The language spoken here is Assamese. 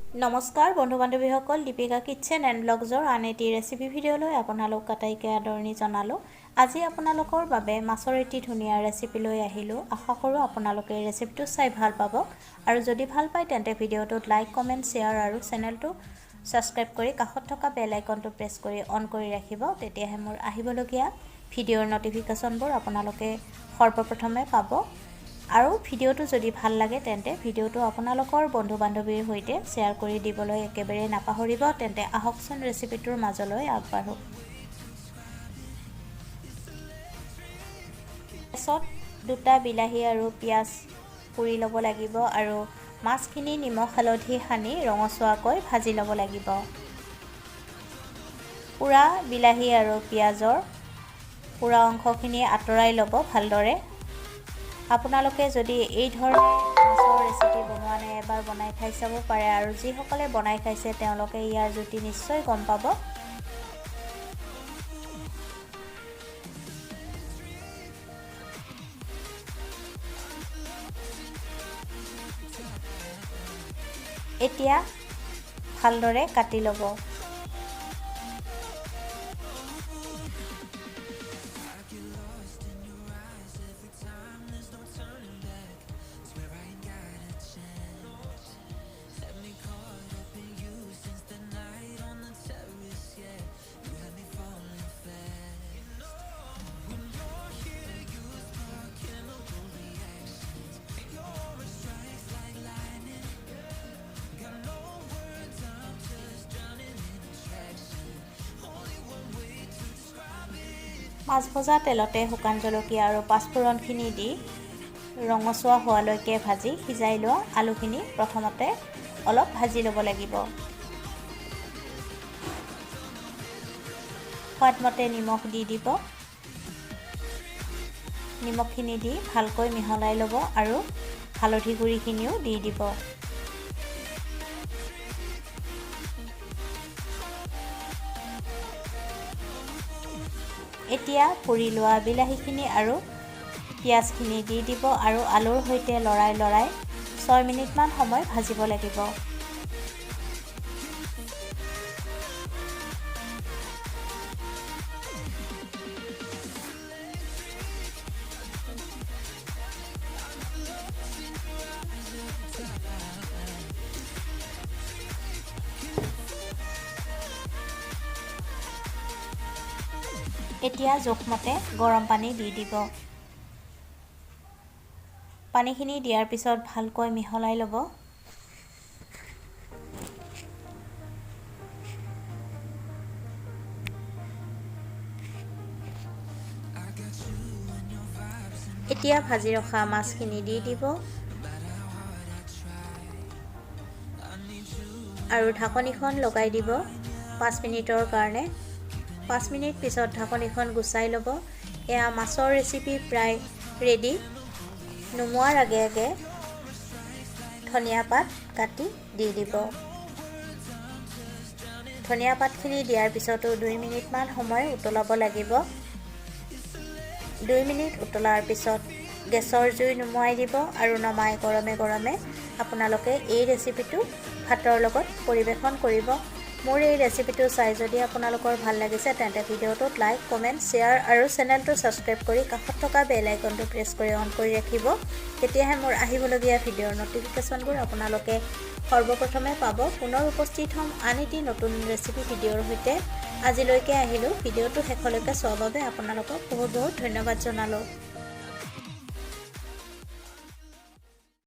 নমস্কাৰ বন্ধু বান্ধৱীসকল, দীপিকা কিটচেন এণ্ড ব্লগছৰ আন এটি ৰেচিপি ভিডিঅ'লৈ আপোনালোক আটাইকে আদৰণি জনালোঁ। আজি আপোনালোকৰ বাবে মাছৰ এটি ধুনীয়া ৰেচিপি লৈ আহিলোঁ। আশা কৰোঁ আপোনালোকে ৰেচিপিটো চাই ভাল পাব আৰু যদি ভাল পায় তেন্তে ভিডিঅ'টোত লাইক, কমেণ্ট, শ্বেয়াৰ আৰু চেনেলটো ছাবস্ক্ৰাইব কৰি কাষত থকা বেল আইকনটো প্ৰেছ কৰি অন কৰি ৰাখিব। তেতিয়াহে মোৰ আহিবলগীয়া ভিডিঅ'ৰ নটিফিকেশ্যনবোৰ আপোনালোকে সৰ্বপ্ৰথমে পাব। আৰু ভিডিঅ'টো যদি ভাল লাগে তেন্তে ভিডিঅ'টো আপোনালোকৰ বন্ধু বান্ধৱীৰ সৈতে শ্বেয়াৰ কৰি দিবলৈ একেবাৰে নাপাহৰিব। তেন্তে আহকচোন ৰেচিপিটোৰ মাজলৈ আগবাঢ়ো। গেছত দুটা বিলাহী আৰু পিঁয়াজ পুৰি ল'ব লাগিব আৰু মাছখিনি নিমখ হালধি সানি ৰঙচুৱাকৈ ভাজি ল'ব লাগিব। পুৰা বিলাহী আৰু পিঁয়াজৰ পুৰা অংশখিনি আঁতৰাই ল'ব ভালদৰে। আপোনালোকে যদি এই ধৰণে মাছৰ ৰেচিপি বনোৱা নাই এবাৰ বনাই খাই চাব পাৰে আৰু যিসকলে বনাই খাইছে তেওঁলোকে ইয়াৰ জুতি নিশ্চয় গম পাব। এতিয়া ভালদৰে কাটি ল'ব। মাছ ভজা তেলতে শুকান জলকীয়া আৰু পাঁচফোৰণখিনি দি ৰঙচুৱা হোৱালৈকে ভাজি সিজাই লোৱা আলুখিনি প্ৰথমতে অলপ ভাজি ল'ব লাগিব। সোৱাদমতে নিমখ দি দিব। নিমখখিনি দি ভালকৈ মিহলাই ল'ব আৰু হালধি গুড়িখিনিও দি দিব। এতিয়া পুৰি লোৱা বিলাহীখিনি আৰু পিঁয়াজখিনি দি দিব আৰু আলুৰ সৈতে লৰাই 6 মিনিটমান সময় ভাজিব লাগিব। এতিয়া জোখমতে গৰম পানী দি দিব। পানীখিনি দিয়াৰ পিছত ভালকৈ মিহলাই ল'ব। এতিয়া ভাজি ৰখা মাছখিনি দি দিব আৰু ঢাকনিখন লগাই দিব 5 মিনিটৰ কাৰণে। 5 মিনিট পিছত ঢাকনিখন গুচাই ল'ব। এয়া মাছৰ ৰেচিপি প্ৰায় ৰেডি। নুমোৱাৰ আগে আগে ধনিয়া পাত কাটি দি দিব। ধনিয়া পাতখিনি দিয়াৰ পিছতো 2 মিনিটমান সময় উতলাব লাগিব। 2 মিনিট উতলাৰ পিছত গেছৰ জুই নুমুৱাই দিব আৰু নমাই গৰমে গৰমে আপোনালোকে এই ৰেচিপিটো ভাতৰ লগত পৰিৱেশন কৰিব। মোৰ এই ৰেচিপিটো চাই যদি আপোনালোকৰ ভাল লাগিছে তেন্তে ভিডিঅ'টোত লাইক, কমেণ্ট, শ্বেয়াৰ আৰু চেনেলটো ছাবস্ক্ৰাইব কৰি কাষত থকা বেল আইকনটো প্ৰেছ কৰি অন কৰি ৰাখিব। তেতিয়াহে মোৰ আহিবলগীয়া ভিডিঅ'ৰ নটিফিকেশ্যনবোৰ আপোনালোকে সৰ্বপ্ৰথমে পাব। পুনৰ উপস্থিত হ'ম আন এটি নতুন ৰেচিপি ভিডিঅ'ৰ সৈতে। আজিলৈকে আহিলোঁ। ভিডিঅ'টো শেষলৈকে চোৱাৰ বাবে আপোনালোকক বহুত বহুত ধন্যবাদ জনালোঁ।